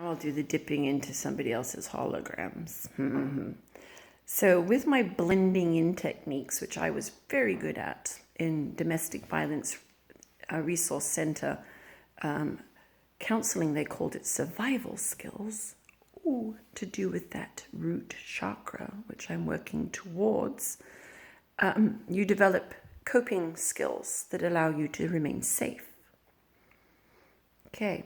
I'll do the dipping into somebody else's holograms. So with my blending in techniques, which I was very good at in domestic violence resource center counseling, they called it survival skills, to do with that root chakra, which I'm working towards. You develop coping skills that allow you to remain safe. Okay.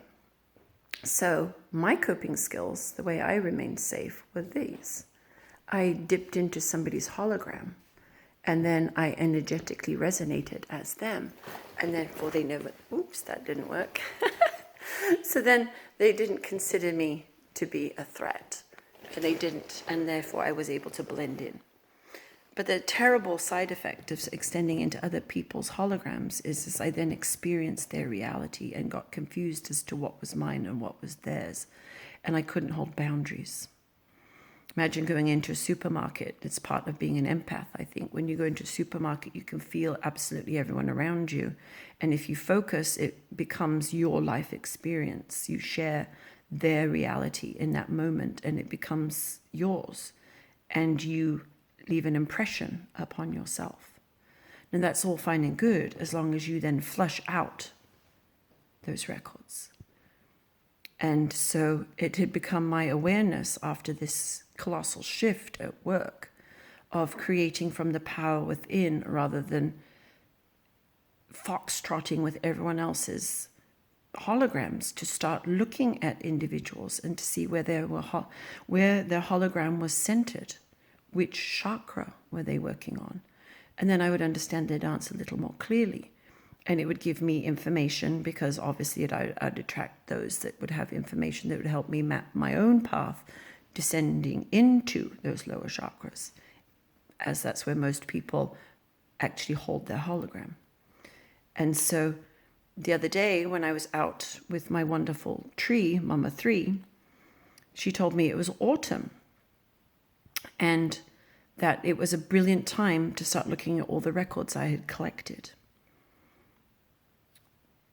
So my coping skills, the way I remained safe, were these. I dipped into somebody's hologram, and then I energetically resonated as them. And therefore they never, oops, that didn't work. So then they didn't consider me to be a threat. And they didn't, and therefore I was able to blend in. But the terrible side effect of extending into other people's holograms is I then experienced their reality and got confused as to what was mine and what was theirs. And I couldn't hold boundaries. Imagine going into a supermarket. It's part of being an empath, I think. When you go into a supermarket, you can feel absolutely everyone around you. And if you focus, it becomes your life experience. You share their reality in that moment, and it becomes yours. And you leave an impression upon yourself. And that's all fine and good as long as you then flush out those records. And so it had become my awareness after this colossal shift at work of creating from the power within rather than foxtrotting with everyone else's holograms, to start looking at individuals and to see where their hologram was centered. Which chakra were they working on? And then I would understand their dance a little more clearly. And it would give me information, because obviously I'd attract those that would have information that would help me map my own path descending into those lower chakras, as that's where most people actually hold their hologram. And so the other day when I was out with my wonderful tree, Mama 3, she told me it was autumn. And that it was a brilliant time to start looking at all the records I had collected.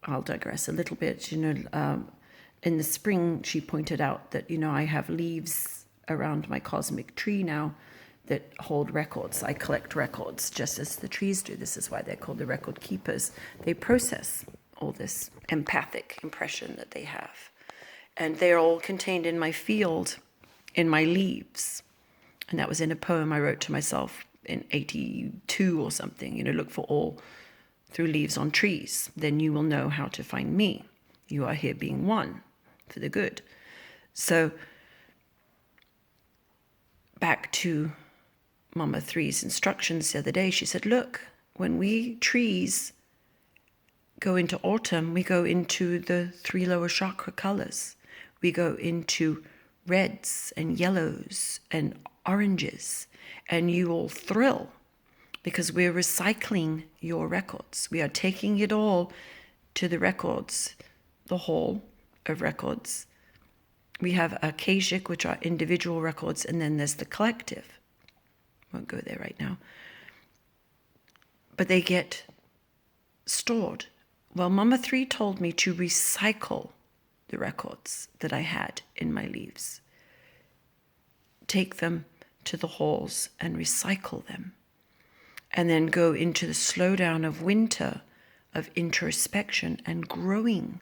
I'll digress a little bit. In the spring, she pointed out that, I have leaves around my cosmic tree now that hold records. I collect records just as the trees do. This is why they're called the record keepers. They process all this empathic impression that they have. And they're all contained in my field, in my leaves. And that was in a poem I wrote to myself in 82 or something. Look for all through leaves on trees. Then you will know how to find me. You are here being one for the good. So back to Mama 3's instructions the other day, she said, look, when we trees go into autumn, we go into the 3 lower chakra colors. We go into reds and yellows and oranges, and you all thrill because we're recycling your records. We are taking it all to the records, the hall of records. We have Akashic, which are individual records, and then there's the collective. Won't go there right now. But they get stored. Well, Mama 3 told me to recycle the records that I had in my leaves. Take them to the halls and recycle them. And then go into the slowdown of winter, of introspection and growing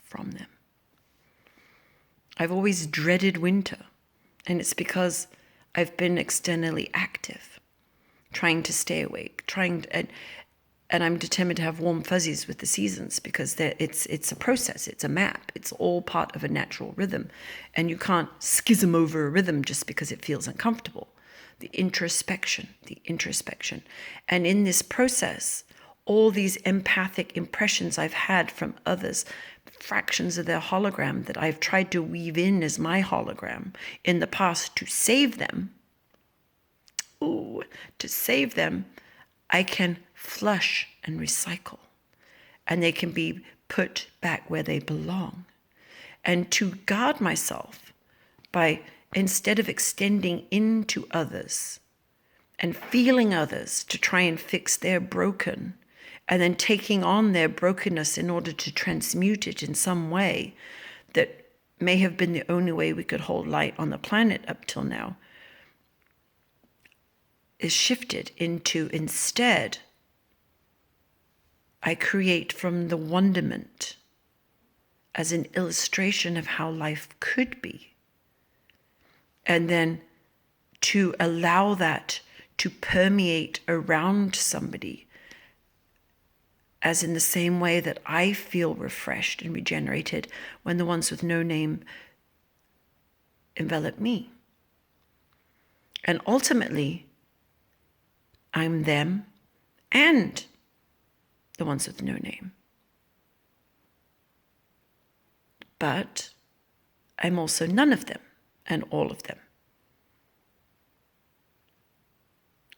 from them. I've always dreaded winter, and it's because I've been externally active, trying to stay awake, and I'm determined to have warm fuzzies with the seasons, because it's a process, it's a map, it's all part of a natural rhythm, and you can't schism over a rhythm just because it feels uncomfortable. The introspection. And in this process, all these empathic impressions I've had from others, fractions of their hologram that I've tried to weave in as my hologram in the past to save them, I can flush and recycle. And they can be put back where they belong. And to guard myself by, instead of extending into others and feeling others to try and fix their broken, and then taking on their brokenness in order to transmute it in some way that may have been the only way we could hold light on the planet up till now, is shifted into, instead, I create from the wonderment as an illustration of how life could be. And then to allow that to permeate around somebody, as in the same way that I feel refreshed and regenerated when the ones with no name envelop me. And ultimately, I'm them and the ones with no name. But I'm also none of them and all of them.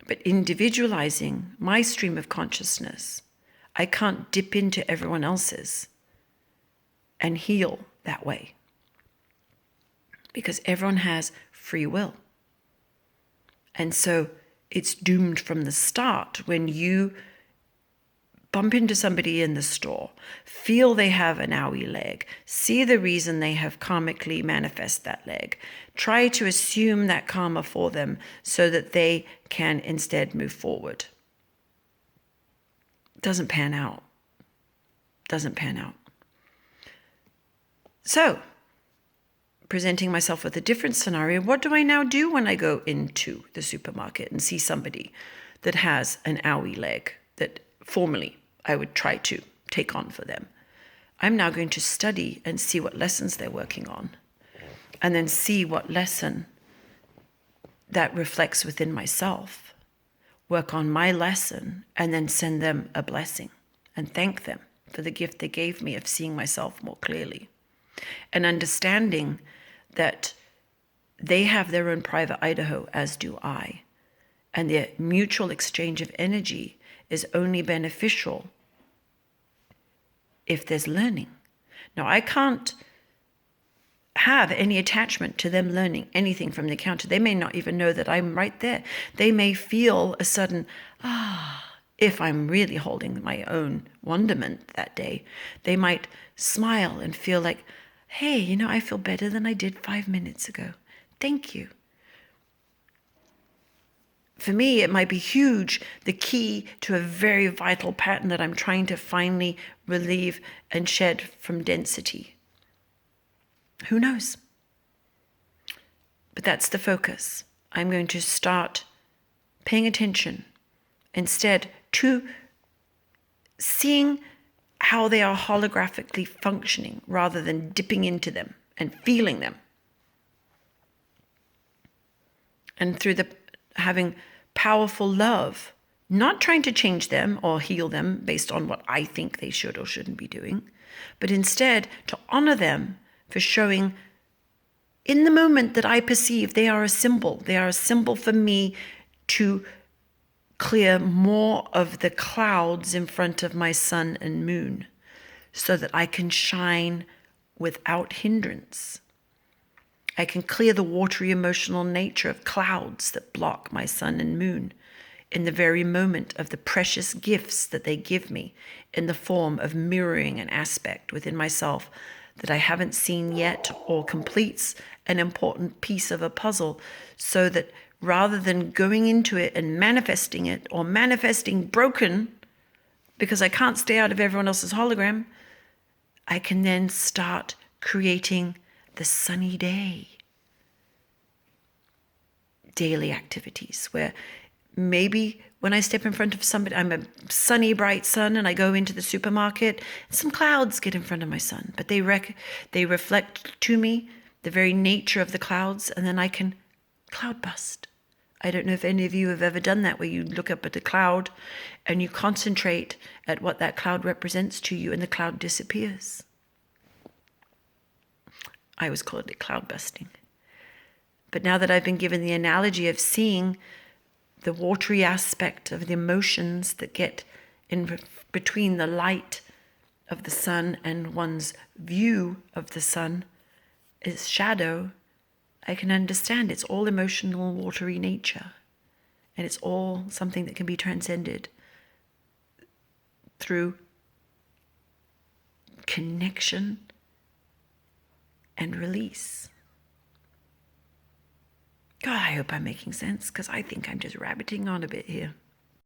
But individualizing my stream of consciousness, I can't dip into everyone else's and heal that way, because everyone has free will. And so it's doomed from the start. When you bump into somebody in the store, feel they have an owie leg, see the reason they have karmically manifest that leg, try to assume that karma for them so that they can instead move forward. Doesn't pan out. Doesn't pan out. So, presenting myself with a different scenario, what do I now do when I go into the supermarket and see somebody that has an owie leg that formerly I would try to take on for them? I'm now going to study and see what lessons they're working on, and then see what lesson that reflects within myself, work on my lesson, and then send them a blessing and thank them for the gift they gave me of seeing myself more clearly and understanding that they have their own private Idaho, as do I, and their mutual exchange of energy is only beneficial if there's learning. Now, I can't have any attachment to them learning anything from the counter. They may not even know that I'm right there. They may feel a sudden, if I'm really holding my own wonderment that day, they might smile and feel like, hey, I feel better than I did 5 minutes ago. Thank you. For me, it might be huge, the key to a very vital pattern that I'm trying to finally relieve and shed from density. Who knows? But that's the focus. I'm going to start paying attention instead to seeing how they are holographically functioning rather than dipping into them and feeling them. And through the having powerful love, not trying to change them or heal them based on what I think they should or shouldn't be doing, but instead to honor them for showing in the moment that I perceive they are a symbol. They are a symbol for me to clear more of the clouds in front of my sun and moon so that I can shine without hindrance. I can clear the watery emotional nature of clouds that block my sun and moon in the very moment of the precious gifts that they give me in the form of mirroring an aspect within myself that I haven't seen yet or completes an important piece of a puzzle, so that rather than going into it and manifesting it or manifesting broken because I can't stay out of everyone else's hologram, I can then start creating the sunny day. Daily activities where maybe when I step in front of somebody, I'm a sunny, bright sun, and I go into the supermarket, some clouds get in front of my sun, but they reflect to me the very nature of the clouds, and then I can cloud bust. I don't know if any of you have ever done that, where you look up at a cloud and you concentrate at what that cloud represents to you, and the cloud disappears. I always called it cloud busting. But now that I've been given the analogy of seeing the watery aspect of the emotions that get in between the light of the sun and one's view of the sun is shadow, I can understand it's all emotional, watery nature. And it's all something that can be transcended through connection and release. God, I hope I'm making sense, because I think I'm just rabbiting on a bit here.